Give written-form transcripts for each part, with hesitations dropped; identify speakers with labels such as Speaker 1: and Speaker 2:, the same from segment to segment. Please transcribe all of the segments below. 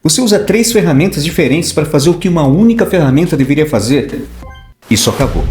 Speaker 1: Você usa 3 ferramentas diferentes para fazer o que uma única ferramenta deveria fazer? Isso acabou.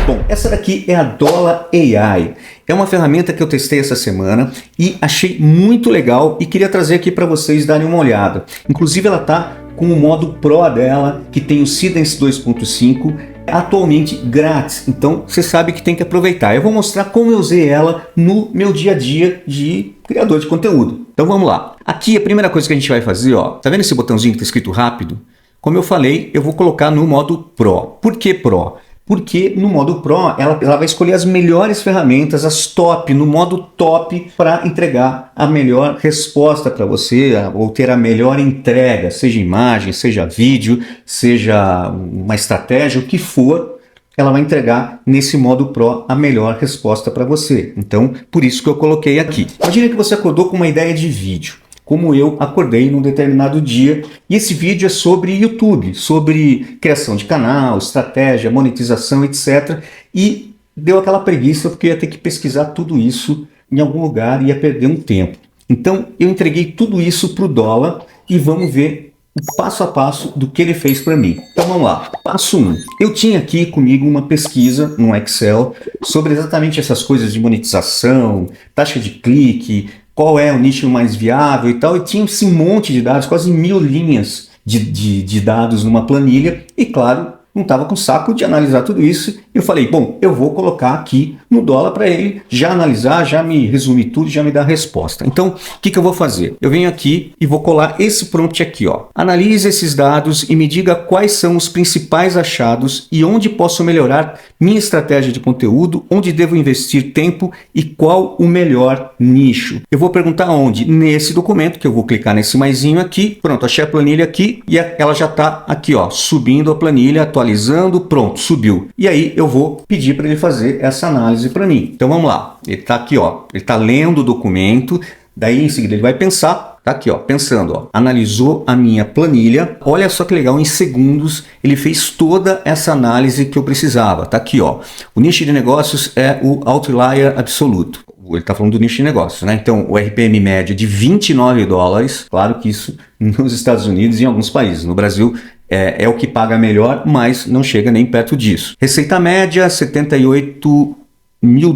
Speaker 1: Bom, essa daqui é a Dola AI. É uma ferramenta que eu testei essa semana e achei muito legal e queria trazer aqui para vocês darem uma olhada. Inclusive ela está com o modo Pro dela, que tem o Seedance 2.5, atualmente grátis. Então você sabe que tem que aproveitar. Eu vou mostrar como eu usei ela no meu dia a dia de criador de conteúdo. Então vamos lá. Aqui a primeira coisa que a gente vai fazer, ó, tá vendo esse botãozinho que está escrito rápido? Como eu falei, eu vou colocar no modo Pro. Por que Pro? Porque no modo Pro ela vai escolher as melhores ferramentas, as top, no modo top, para entregar a melhor resposta para você, ou ter a melhor entrega, seja imagem, seja vídeo, seja uma estratégia, o que for, ela vai entregar nesse modo Pro a melhor resposta para você. Então, por isso que eu coloquei aqui. Imagina que você acordou com uma ideia de vídeo, como eu acordei num determinado dia, e esse vídeo é sobre YouTube, sobre criação de canal, estratégia, monetização, etc. E deu aquela preguiça porque eu ia ter que pesquisar tudo isso em algum lugar e ia perder um tempo. Então eu entreguei tudo isso para o Dola e vamos ver o passo a passo do que ele fez para mim. Então vamos lá. Passo 1. Eu tinha aqui comigo uma pesquisa no Excel sobre exatamente essas coisas de monetização, taxa de clique, qual é o nicho mais viável e tal, e tinha esse monte de dados, quase 1000 linhas de dados numa planilha, e claro, não estava com saco de analisar tudo isso, e eu falei, bom, eu vou colocar aqui no Dola para ele já analisar, já me resumir tudo, já me dar a resposta. Então, o que eu vou fazer? Eu venho aqui e vou colar esse prompt aqui, ó. Analise esses dados e me diga quais são os principais achados e onde posso melhorar minha estratégia de conteúdo, onde devo investir tempo e qual o melhor nicho. Eu vou perguntar onde? Nesse documento, que eu vou clicar nesse maisinho aqui. Pronto, achei a planilha aqui e ela já está aqui, ó, subindo a planilha, atualizando, pronto, subiu. E aí eu vou pedir para ele fazer essa análise para mim. Então vamos lá. Ele está aqui, ó, ele está lendo o documento, daí em seguida ele vai pensar, tá aqui, ó, pensando, ó, analisou a minha planilha. Olha só que legal, em segundos ele fez toda essa análise que eu precisava. Tá aqui, ó. O nicho de negócios é o outlier absoluto. Ele está falando do nicho de negócios, né? Então, o RPM médio de $29, claro que isso nos Estados Unidos e em alguns países. No Brasil é o que paga melhor, mas não chega nem perto disso. Receita média, $78 mil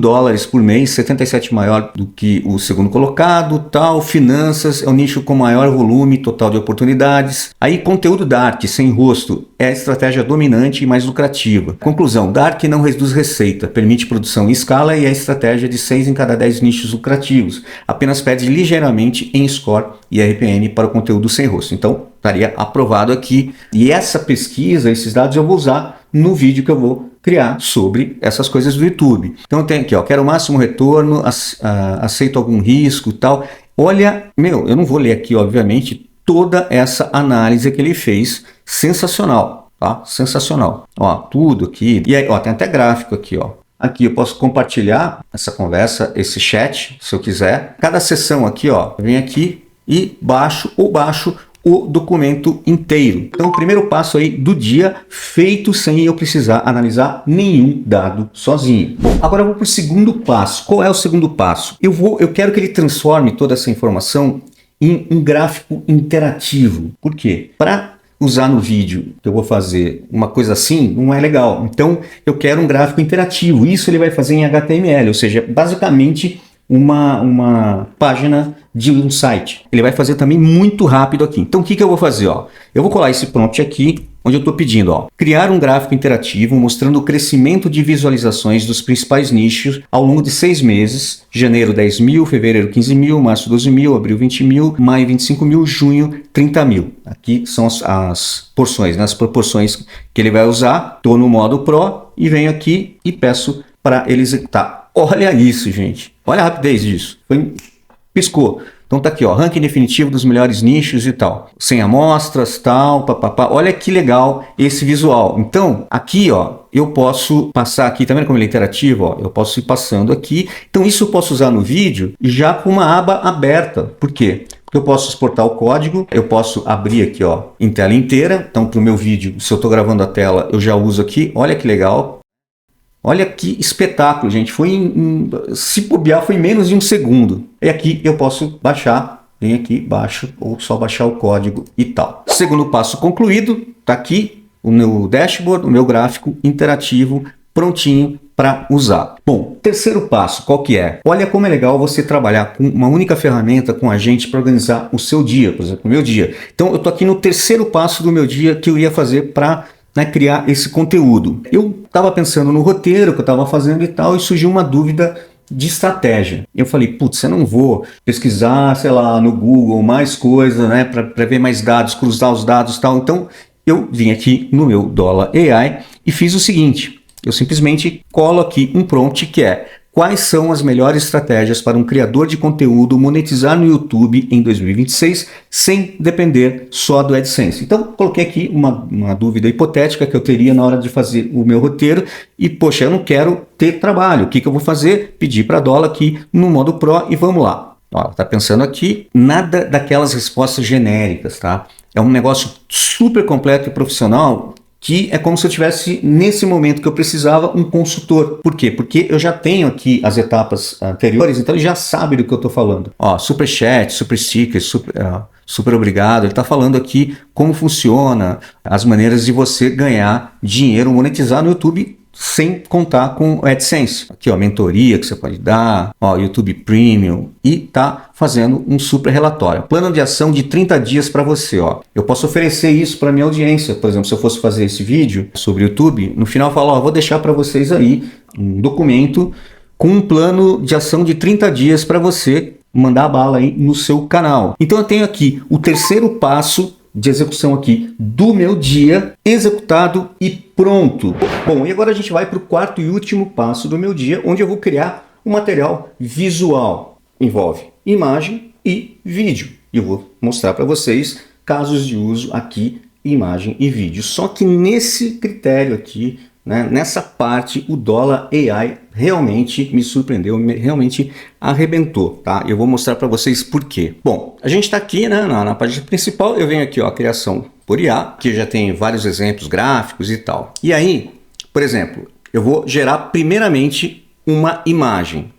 Speaker 1: por mês, 77 maior do que o segundo colocado, tal. Finanças é o nicho com maior volume total de oportunidades. Aí conteúdo Dark sem rosto é a estratégia dominante e mais lucrativa. Conclusão, Dark não reduz receita, permite produção em escala e é a estratégia de 6 em cada 10 nichos lucrativos. Apenas perde ligeiramente em score e RPM para o conteúdo sem rosto. Então estaria aprovado aqui. E essa pesquisa, esses dados eu vou usar no vídeo que eu vou criar sobre essas coisas do YouTube. Então eu tenho aqui, ó, quero o máximo retorno, aceito algum risco e tal. Olha, eu não vou ler aqui, obviamente, toda essa análise que ele fez. Sensacional, tá? Sensacional. Ó, tudo aqui. E aí, ó, tem até gráfico aqui, ó. Aqui eu posso compartilhar essa conversa, esse chat, se eu quiser. Cada sessão aqui, ó, eu venho aqui e baixo o documento inteiro. Então, o primeiro passo aí do dia feito sem eu precisar analisar nenhum dado sozinho. Bom, agora eu vou para o segundo passo. Qual é o segundo passo? Eu quero que ele transforme toda essa informação em um gráfico interativo. Por quê? Para usar no vídeo que eu vou fazer uma coisa assim, não é legal. Então, eu quero um gráfico interativo. Isso ele vai fazer em HTML, ou seja, basicamente uma página de um site. Ele vai fazer também muito rápido aqui. Então o que eu vou fazer? Ó? Eu vou colar esse prompt aqui, onde eu estou pedindo, ó, criar um gráfico interativo mostrando o crescimento de visualizações dos principais nichos ao longo de 6 meses. Janeiro 10 mil, fevereiro 15 mil, março 12 mil, abril 20 mil, maio 25 mil, junho 30 mil. Aqui são as porções, né? As proporções que ele vai usar. Estou no modo Pro e venho aqui e peço para ele executar. Olha isso, gente. Olha a rapidez disso. Piscou. Então tá aqui, ó, ranking definitivo dos melhores nichos e tal. Sem amostras, tal, papapá. Olha que legal esse visual. Então, aqui, ó, eu posso passar aqui, tá vendo como ele é interativo, ó? Eu posso ir passando aqui. Então isso eu posso usar no vídeo já com uma aba aberta. Por quê? Porque eu posso exportar o código, eu posso abrir aqui, ó, em tela inteira. Então pro meu vídeo, se eu tô gravando a tela, eu já uso aqui. Olha que legal. Olha que espetáculo, gente. Se bobear, foi em menos de um segundo. E aqui eu posso baixar vem aqui, baixo, ou só baixar o código e tal. Segundo passo concluído, tá aqui o meu dashboard, o meu gráfico interativo, prontinho para usar. Bom, terceiro passo, qual que é? Olha como é legal você trabalhar com uma única ferramenta com a gente para organizar o seu dia, por exemplo, o meu dia. Então eu tô aqui no terceiro passo do meu dia que eu ia fazer para criar esse conteúdo. Eu estava pensando no roteiro que eu estava fazendo e tal, e surgiu uma dúvida de estratégia. Eu falei, putz, eu não vou pesquisar, sei lá, no Google mais coisa, né, para ver mais dados, cruzar os dados e tal. Então eu vim aqui no meu Dollar AI e fiz o seguinte. Eu simplesmente colo aqui um prompt que é: quais são as melhores estratégias para um criador de conteúdo monetizar no YouTube em 2026 sem depender só do AdSense? Então, coloquei aqui uma dúvida hipotética que eu teria na hora de fazer o meu roteiro e, poxa, eu não quero ter trabalho. O que eu vou fazer? Pedir para a Dollar aqui no modo Pro e vamos lá. Ó, tá pensando aqui, nada daquelas respostas genéricas, tá? É um negócio super completo e profissional que é como se eu tivesse, nesse momento que eu precisava, um consultor. Por quê? Porque eu já tenho aqui as etapas anteriores, então ele já sabe do que eu estou falando. Ó, super chat, super sticker, super obrigado. Ele está falando aqui como funciona, as maneiras de você ganhar dinheiro, monetizar no YouTube sem contar com o AdSense. Aqui, ó, mentoria que você pode dar, ó, YouTube Premium, e tá fazendo um super relatório. Plano de ação de 30 dias para você, ó. Eu posso oferecer isso para minha audiência. Por exemplo, se eu fosse fazer esse vídeo sobre YouTube, no final eu falo, ó, vou deixar para vocês aí um documento com um plano de ação de 30 dias para você mandar bala aí no seu canal. Então eu tenho aqui o terceiro passo de execução aqui do meu dia, executado e pronto. Bom, e agora a gente vai para o quarto e último passo do meu dia, onde eu vou criar um material visual. Envolve imagem e vídeo. E eu vou mostrar para vocês casos de uso aqui, imagem e vídeo. Só que nesse critério aqui, né, nessa parte, o Dollar AI realmente me surpreendeu, realmente arrebentou, tá? Eu vou mostrar para vocês por quê. Bom, a gente está aqui, né, na página principal, eu venho aqui, ó, criação por IA, que já tem vários exemplos gráficos e tal. E aí, por exemplo, eu vou gerar primeiramente uma imagem.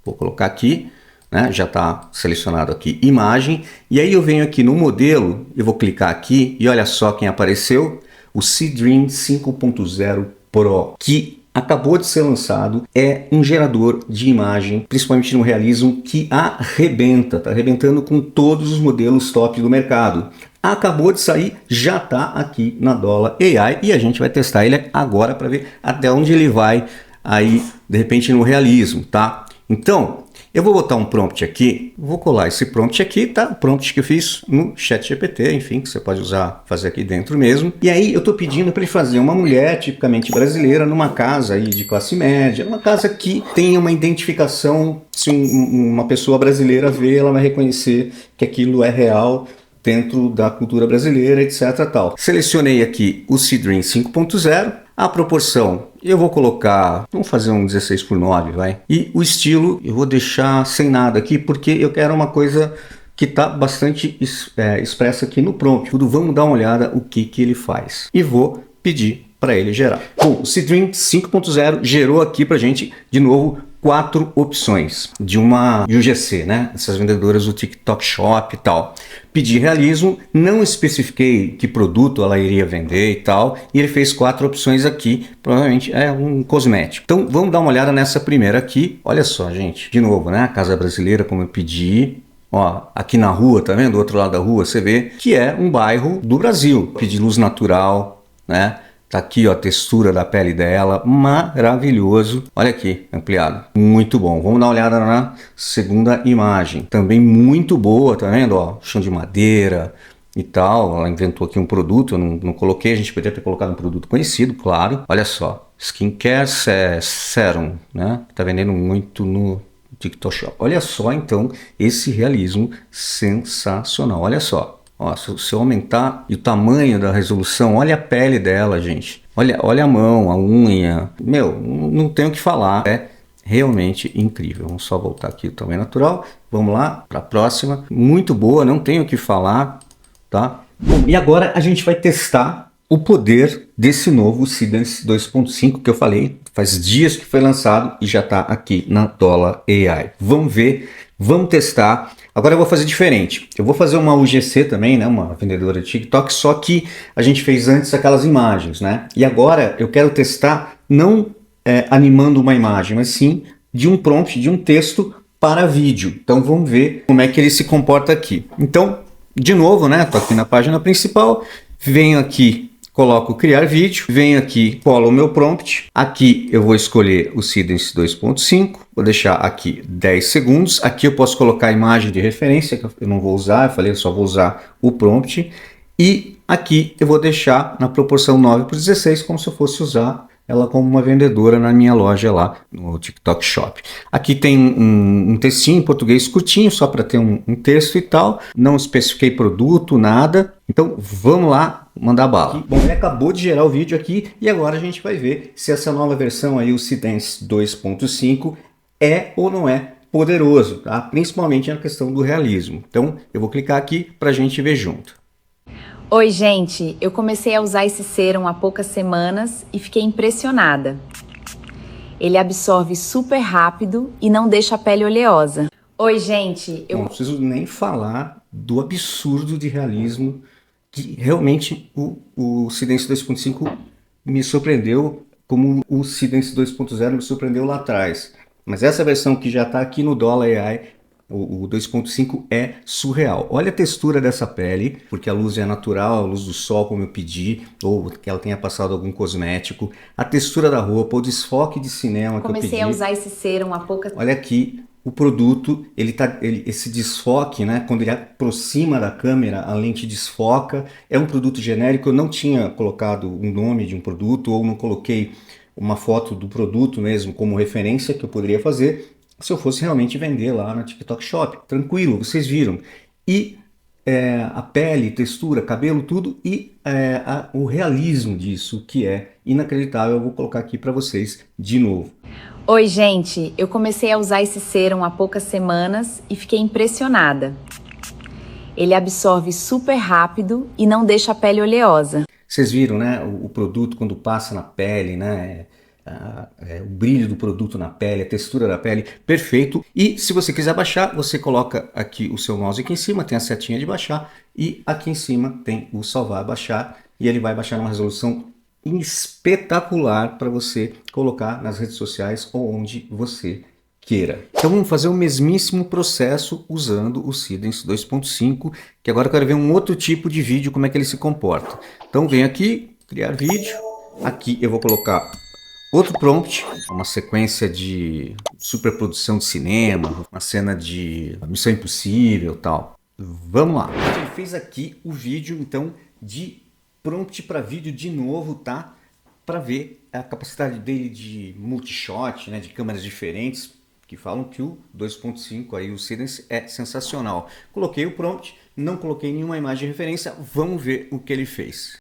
Speaker 1: Vou colocar aqui, né, já está selecionado aqui imagem, e aí eu venho aqui no modelo, eu vou clicar aqui e olha só quem apareceu, o Seedream 5.0 Pro, que acabou de ser lançado, é um gerador de imagem, principalmente no realismo, que arrebenta, tá arrebentando com todos os modelos top do mercado. Acabou de sair, já está aqui na Dollar AI e a gente vai testar ele agora para ver até onde ele vai aí, de repente, no realismo, tá? Então, eu vou botar um prompt aqui, vou colar esse prompt aqui, tá? O prompt que eu fiz no ChatGPT, enfim, que você pode usar, fazer aqui dentro mesmo. E aí eu estou pedindo para ele fazer uma mulher tipicamente brasileira numa casa aí de classe média, uma casa que tenha uma identificação, se uma pessoa brasileira ver, ela vai reconhecer que aquilo é real dentro da cultura brasileira, etc. Tal. Selecionei aqui o Seedream 5.0, a proporção eu vou colocar, vamos fazer um 16:9, vai. E o estilo eu vou deixar sem nada aqui, porque eu quero uma coisa que está bastante expressa aqui no prompt. Vamos dar uma olhada o que ele faz. E vou pedir para ele gerar. Bom, o Seedream 5.0 gerou aqui para gente, de novo, 4 opções de um GC, né? Essas vendedoras do TikTok Shop e tal. Pedi realismo, não especifiquei que produto ela iria vender e tal, e ele fez 4 opções aqui, provavelmente é um cosmético. Então vamos dar uma olhada nessa primeira aqui. Olha só, gente, de novo, né? A casa brasileira, como eu pedi. Ó, aqui na rua, tá vendo? Do outro lado da rua, você vê que é um bairro do Brasil. Pedi luz natural, né? Tá aqui, ó, a textura da pele dela, maravilhoso. Olha aqui, ampliado, muito bom. Vamos dar uma olhada na segunda imagem, também muito boa, tá vendo? Ó, chão de madeira e tal. Ela inventou aqui um produto, eu não coloquei, a gente poderia ter colocado um produto conhecido, claro. Olha só, Skincare Serum, né? Tá vendendo muito no TikTok Shop. Olha só, então, esse realismo sensacional, olha só. Ó, se eu aumentar o tamanho da resolução, olha a pele dela, gente. Olha a mão, a unha. Meu, não tenho o que falar. É realmente incrível. Vamos só voltar aqui o tamanho natural. Vamos lá para a próxima. Muito boa, não tenho o que falar, tá? Bom, e agora a gente vai testar o poder desse novo Seedream 2.5 que eu falei. Faz dias que foi lançado e já está aqui na Dollar AI. Vamos ver Vamos testar. Agora eu vou fazer diferente. Eu vou fazer uma UGC também, né? Uma vendedora de TikTok, só que a gente fez antes aquelas imagens, né? E agora eu quero testar não animando uma imagem, mas sim de um prompt, de um texto para vídeo. Então vamos ver como é que ele se comporta aqui. Então, de novo, né? Estou aqui na página principal, venho aqui, coloco criar vídeo, venho aqui, colo o meu prompt. Aqui eu vou escolher o Sidance 2.5, vou deixar aqui 10 segundos. Aqui eu posso colocar a imagem de referência, que eu não vou usar, eu falei, eu só vou usar o prompt. E aqui eu vou deixar na proporção 9:16, como se eu fosse usar ela como uma vendedora na minha loja lá no TikTok Shop. Aqui tem um textinho em português curtinho, só para ter um texto e tal. Não especifiquei produto, nada. Então vamos lá, mandar bala. Bom, ele acabou de gerar o vídeo aqui e agora a gente vai ver se essa nova versão aí, o Sidance 2.5, é ou não é poderoso, tá? Principalmente na questão do realismo. Então eu vou clicar aqui para a gente ver junto.
Speaker 2: Oi, gente! Eu comecei a usar esse sérum há poucas semanas e fiquei impressionada. Ele absorve super rápido e não deixa a pele oleosa. Oi, gente!
Speaker 1: Não preciso nem falar do absurdo de realismo que realmente o Sidance 2.5 me surpreendeu, como o Sidance 2.0 me surpreendeu lá atrás. Mas essa versão que já está aqui no Dollar AI, o 2.5 é surreal. Olha a textura dessa pele, porque a luz é natural, a luz do sol, como eu pedi, ou que ela tenha passado algum cosmético. A textura da roupa, o desfoque de cinema que eu pedi.
Speaker 2: Comecei a usar esse sérum há poucas...
Speaker 1: Olha aqui o produto, esse desfoque, né? Quando ele aproxima da câmera, a lente desfoca. É um produto genérico, eu não tinha colocado um nome de um produto, ou não coloquei uma foto do produto mesmo como referência, que eu poderia fazer se eu fosse realmente vender lá na TikTok Shop. Tranquilo, vocês viram. E a pele, textura, cabelo, tudo e o realismo disso, que é inacreditável. Eu vou colocar aqui para vocês de novo.
Speaker 2: Oi, gente! Eu comecei a usar esse sérum há poucas semanas e fiquei impressionada. Ele absorve super rápido e não deixa a pele oleosa.
Speaker 1: Vocês viram, né? O produto quando passa na pele, né? O brilho do produto na pele, a textura da pele, perfeito. E se você quiser baixar, você coloca aqui o seu mouse aqui em cima, tem a setinha de baixar, e aqui em cima tem o salvar baixar, e ele vai baixar numa resolução espetacular para você colocar nas redes sociais ou onde você queira. Então vamos fazer o mesmíssimo processo usando o Sidance 2.5, que agora eu quero ver um outro tipo de vídeo, como é que ele se comporta. Então vem aqui, criar vídeo, aqui eu vou colocar outro prompt, uma sequência de superprodução de cinema, uma cena de Missão Impossível, tal. Vamos lá. Ele fez aqui o vídeo, então, de prompt para vídeo de novo, tá? Para ver a capacidade dele de multishot, né, de câmeras diferentes, que falam que o 2.5 aí, o Sidance, é sensacional. Coloquei o prompt, não coloquei nenhuma imagem de referência, vamos ver o que ele fez.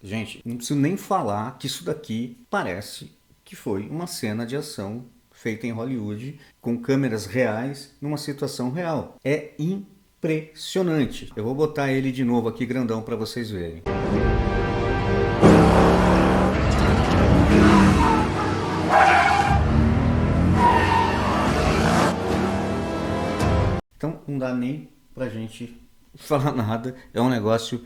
Speaker 1: Gente, não preciso nem falar que isso daqui parece que foi uma cena de ação feita em Hollywood com câmeras reais numa situação real. É impressionante. Eu vou botar ele de novo aqui grandão para vocês verem. Então não dá nem pra gente falar nada, é um negócio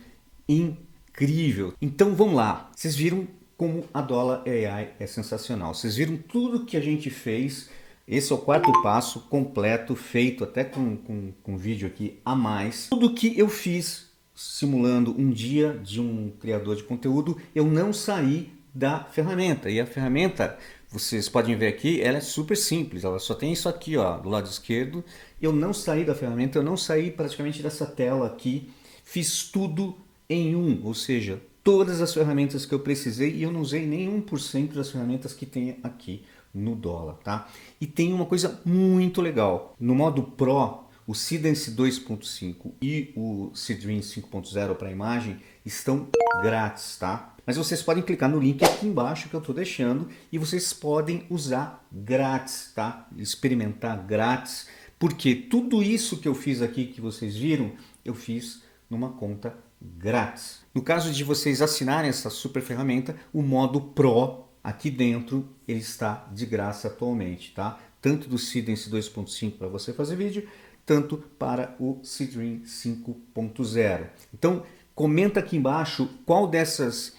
Speaker 1: incrível. Então vamos lá, vocês viram como a Dollar AI é sensacional, vocês viram tudo que a gente fez. Esse é o quarto passo completo, feito até com vídeo aqui a mais. Tudo que eu fiz simulando um dia de um criador de conteúdo, eu não saí da ferramenta. E a ferramenta, vocês podem ver aqui, ela é super simples, ela só tem isso aqui, ó, do lado esquerdo. Eu não saí da ferramenta, eu não saí praticamente dessa tela aqui, fiz tudo em um, ou seja, todas as ferramentas que eu precisei, e eu não usei nem 1% das ferramentas que tem aqui no Dollar, tá? E tem uma coisa muito legal, no modo Pro, o Sidance 2.5 e o Sidream 5.0 para imagem estão grátis, tá? Mas vocês podem clicar no link aqui embaixo que eu estou deixando e vocês podem usar grátis, tá? Experimentar grátis, porque tudo isso que eu fiz aqui, que vocês viram, eu fiz numa conta grátis. No caso de vocês assinarem essa super ferramenta, o modo Pro aqui dentro ele está de graça atualmente, tá? Tanto do Seedance 2.5 para você fazer vídeo, tanto para o Seedream 5.0. Então, comenta aqui embaixo qual dessas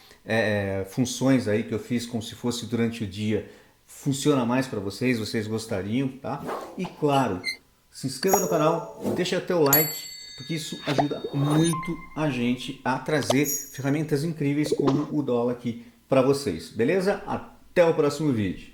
Speaker 1: funções aí que eu fiz como se fosse durante o dia funciona mais para vocês, vocês gostariam, tá? E claro, se inscreva no canal, deixa teu like, porque isso ajuda muito a gente a trazer ferramentas incríveis como o Dola aqui para vocês, beleza? Até o próximo vídeo.